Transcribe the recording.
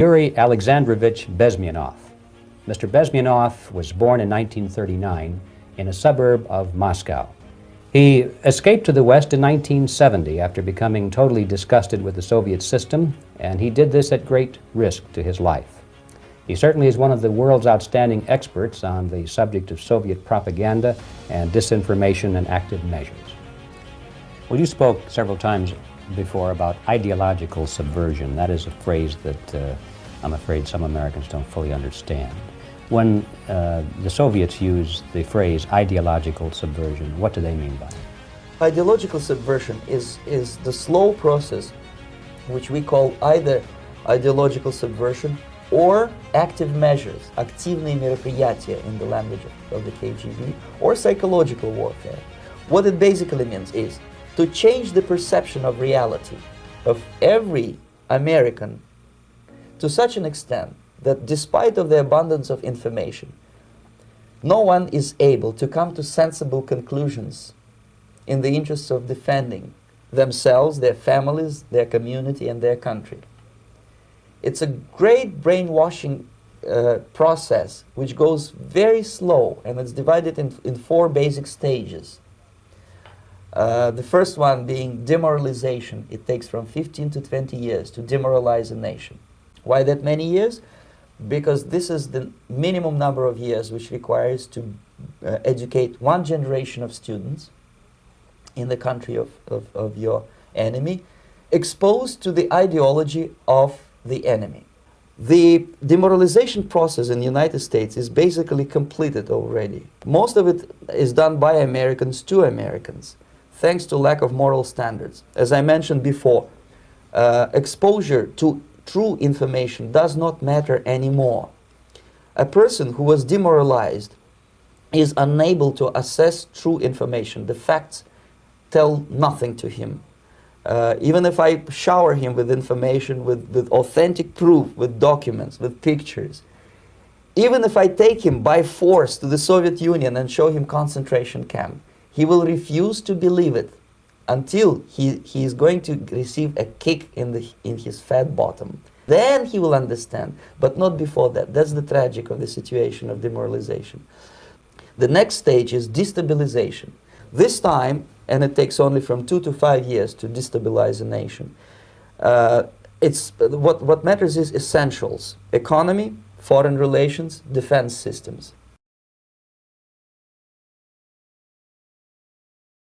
Yuri Alexandrovich Bezmenov. Mr. Bezmenov was born in 1939 in a suburb of Moscow. He escaped to the West in 1970 after becoming totally disgusted with the Soviet system, and he did this at great risk to his life. He certainly is one of the world's outstanding experts on the subject of Soviet propaganda and disinformation and active measures. Well, you spoke several times before about ideological subversion. That is a phrase that I'm afraid some Americans don't fully understand. When the Soviets use the phrase ideological subversion, what do they mean by it? Ideological subversion is the slow process which we call either ideological subversion or active measures, активные мероприятия in the language of the KGB, or psychological warfare. What it basically means is to change the perception of reality of every American to such an extent that despite of the abundance of information, no one is able to come to sensible conclusions in the interests of defending themselves, their families, their community, and their country. It's a great brainwashing process which goes very slow, and it's divided in four basic stages. The first one being demoralization. It takes from 15 to 20 years to demoralize a nation. Why that many years? Because this is the minimum number of years which requires to educate one generation of students in the country of your enemy, exposed to the ideology of the enemy. The demoralization process in the United States is basically completed already. Most of it is done by Americans to Americans, thanks to lack of moral standards. As I mentioned before, exposure to true information does not matter anymore. A person who was demoralized is unable to assess true information. The facts tell nothing to him. Even if I shower him with information, with authentic proof, with documents, with pictures, even if I take him by force to the Soviet Union and show him concentration camp, he will refuse to believe it until he is going to receive a kick in his fat bottom. Then he will understand, but not before that. That's the tragic of the situation of demoralization. The next stage is destabilization. This time, and it takes only from 2 to 5 years to destabilize a nation. What matters is essentials: economy, foreign relations, defense systems.